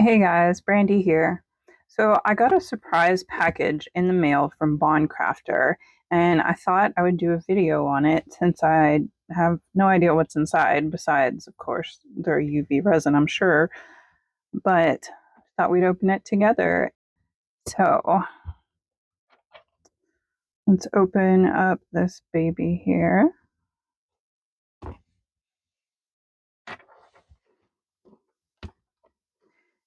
Hey guys, Brandy here. So I got a surprise package in the mail from Craftor, and I thought I would do a video on it since I have no idea what's inside, besides, of course, their UV resin, I'm sure, but I thought we'd open it together. So let's open up this baby here.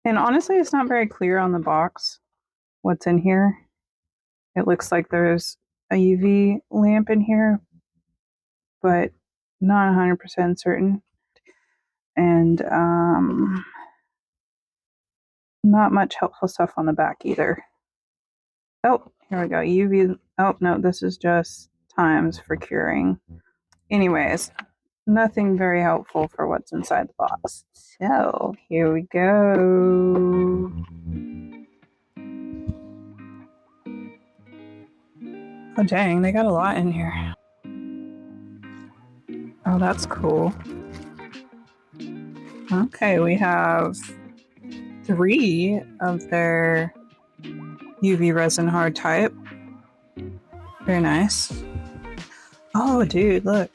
And honestly, it's not very clear on the box what's in here. It looks like there's a UV lamp in here, but not 100% certain. And not much helpful stuff on the back either. Oh, here we go. UV. Oh, no, this is just times for curing. Anyways, nothing very helpful for what's inside the box. So here we go. Oh, dang, they got a lot in here. Oh, that's cool. Okay, we have 3 of their UV resin hard type. Very nice. Oh, dude, look.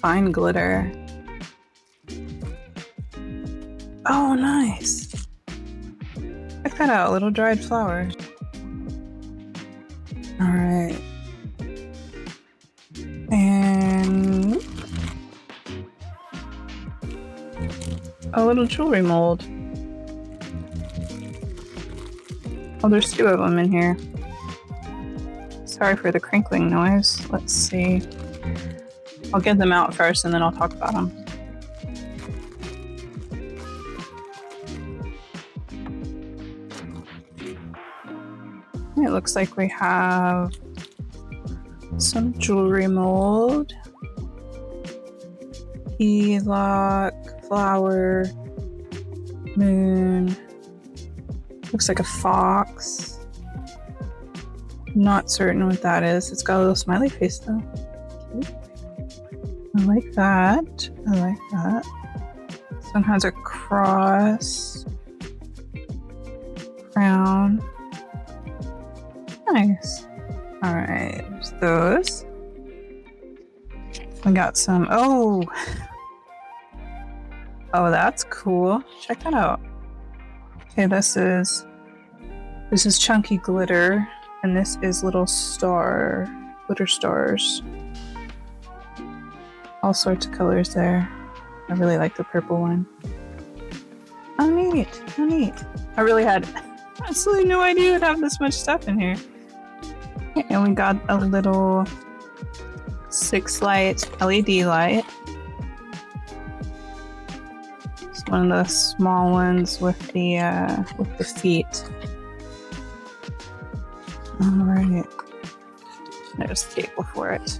Fine glitter. Oh, nice. Check that out, little dried flowers. All right. And a little jewelry mold. Oh, there's 2 of them in here. Sorry for the crinkling noise. Let's see. I'll get them out first and then I'll talk about them. It looks like we have some jewelry mold. Lock, flower, moon. Looks like a fox. Not certain what that is. It's got a little smiley face though. Cute. I like that. I like that. This one has a cross. Crown. Nice. Alright, there's those. We got some. Oh, that's cool. Check that out. Okay, this is chunky glitter, and this is little glitter stars. All sorts of colors there. I really like the purple one. Oh, neat. Oh, neat. I really had absolutely no idea it'd have this much stuff in here. And we got a little 6-light LED light. It's one of the small ones with the feet. Alright. There's the cable for it.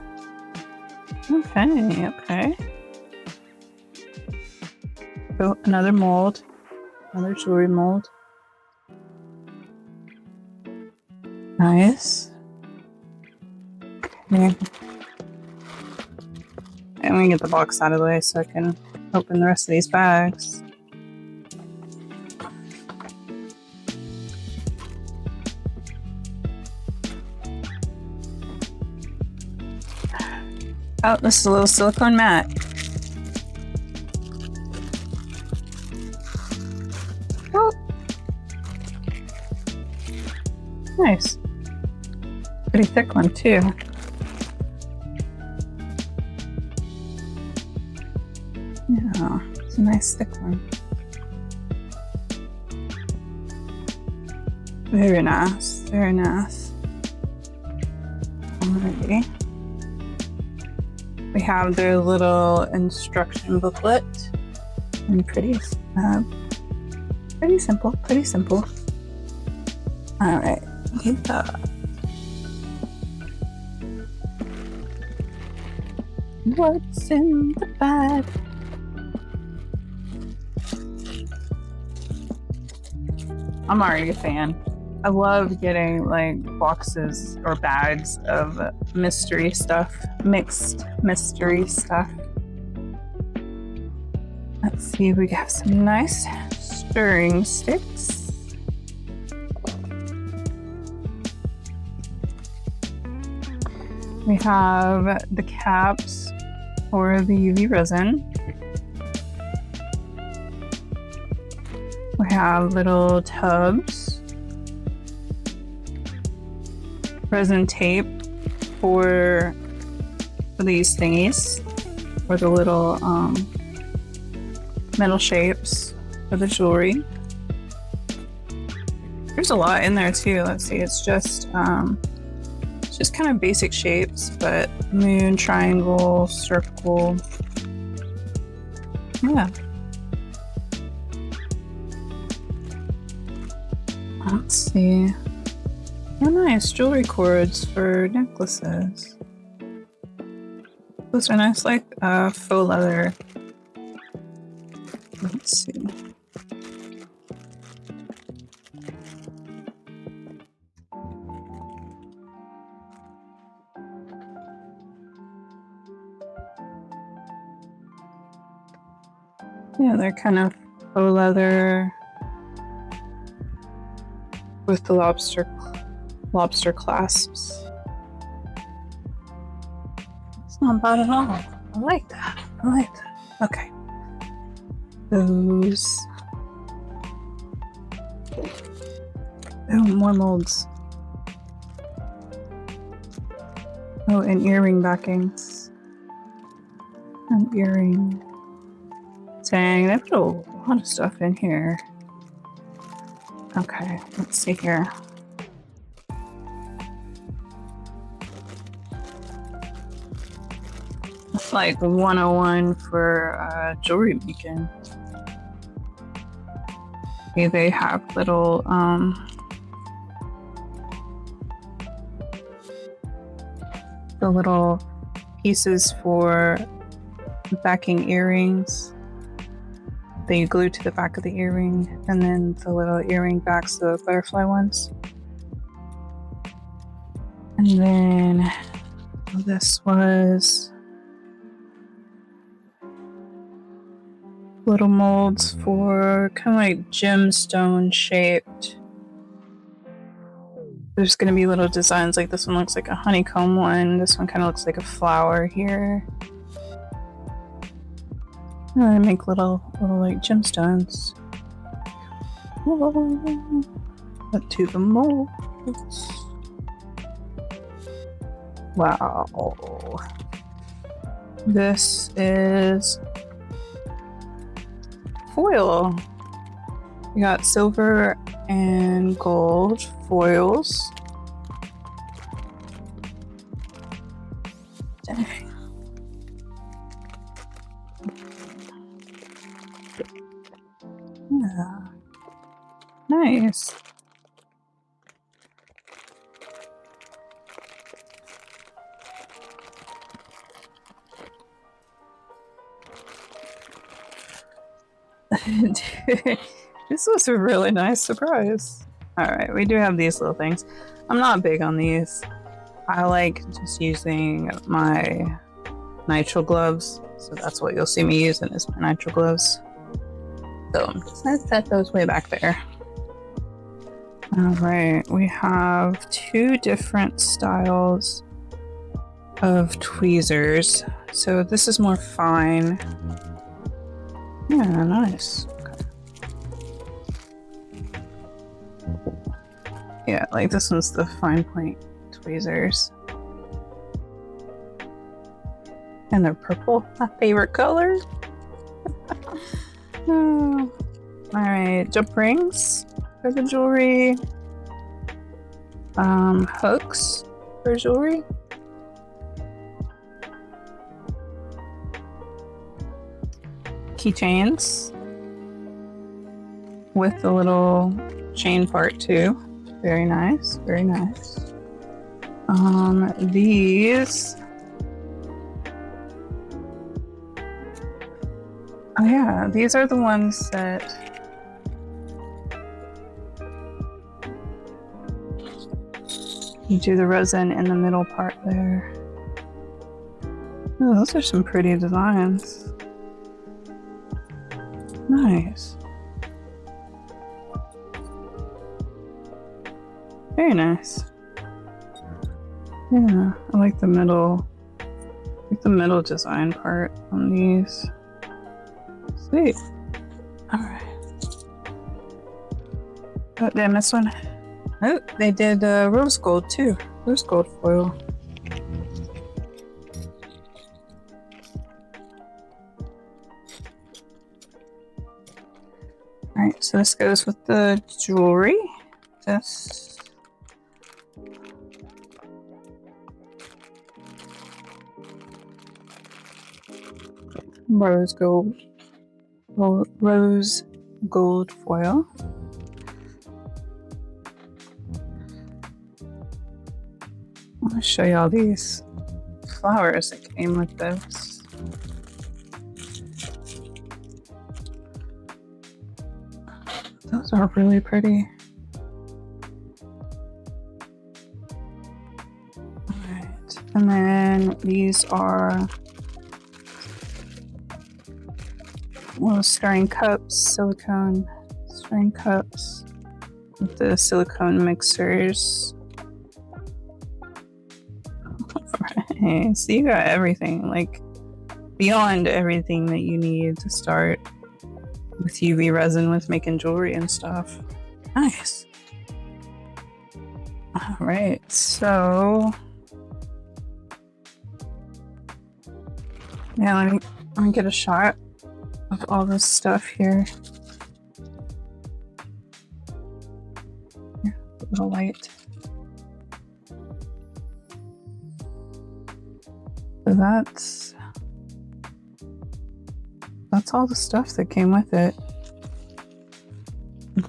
Okay. Oh, another mold. Another jewelry mold. Nice. Okay. I'm gonna get the box out of the way so I can open the rest of these bags. Oh, this is a little silicone mat. Oh. Nice. Pretty thick one too. Yeah, it's a nice thick one. Very nice, very nice. Alrighty. We have their little instruction booklet. And pretty simple, pretty simple. Alright, get that. What's in the bag? I'm already a fan. I love getting like boxes or bags of mystery stuff, mixed mystery stuff. Let's see. See, we have some nice stirring sticks. We have the caps for the UV resin. We have little tubs, resin tape for these thingies, for the little metal shapes for the jewelry. There's a lot in there too. Let's see, it's just kind of basic shapes, but moon, triangle, circle. Yeah. Let's see. Oh, nice jewelry cords for necklaces. Those are nice, like faux leather. Let's see. Yeah, they're kind of faux leather with the lobster clasps. It's not bad at all. I like that. I like that. Okay. Those. Oh, more molds. Oh, and earring backings. An earring. Dang, they put a lot of stuff in here. Okay, let's see here. It's like 101 for jewelry making. Okay, they have little the little pieces for backing earrings that you glue to the back of the earring, and then the little earring backs, the butterfly ones. And then this was little molds for kind of like gemstone shaped. There's going to be little designs, like this one looks like a honeycomb one. This one kind of looks like a flower here. And I make little like gemstones. But to the molds. Wow. This is foil. We got silver and gold foils. Dang. Yeah. Nice. This was a really nice surprise. Alright, we do have these little things. I'm not big on these. I like just using my nitrile gloves. So that's what you'll see me using, is my nitrile gloves. So I'm just gonna set those way back there. Alright, we have two different styles of tweezers. So this is more fine. Yeah, nice. Okay. Yeah, like this one's the fine point tweezers. And they're purple, my favorite color. Oh. Alright, jump rings for the jewelry. Hooks for jewelry. Keychains with the little chain part too. Very nice, very nice. These. Oh yeah, these are the ones that you do the resin in the middle part there. Oh, those are some pretty designs. Nice. Very nice. Yeah, I like the middle design part on these. Sweet. Alright. Oh, did I miss one? Oh, they did rose gold too. Rose gold foil. Alright, so this goes with the jewelry. This. Rose gold foil. I'll show you all these flowers that came with this. Those are really pretty. Alright, and then these are little stirring cups, silicone stirring cups with the silicone mixers. Right, so you got everything, like beyond everything that you need to start with UV resin with making jewelry and stuff. Nice. Alright, so yeah, let me get a shot of all this stuff here. A little light. So that's all the stuff that came with it.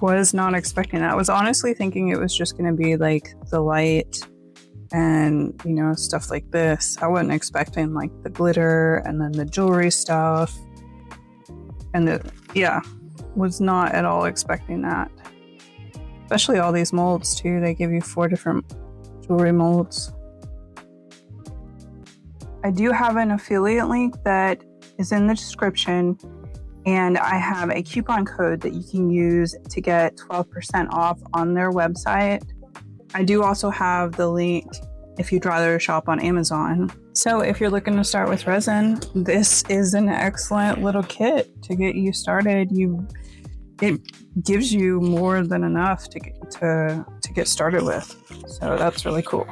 Was not expecting that. I was honestly thinking it was just going to be like the light and, you know, stuff like this. I wasn't expecting like the glitter and then the jewelry stuff. And was not at all expecting that. Especially all these molds too. They give you 4 different jewelry molds. I do have an affiliate link that is in the description, and I have a coupon code that you can use to get 12% off on their website. I do also have the link if you'd rather shop on Amazon. So if you're looking to start with resin, this is an excellent little kit to get you started. It gives you more than enough to get started with. So that's really cool.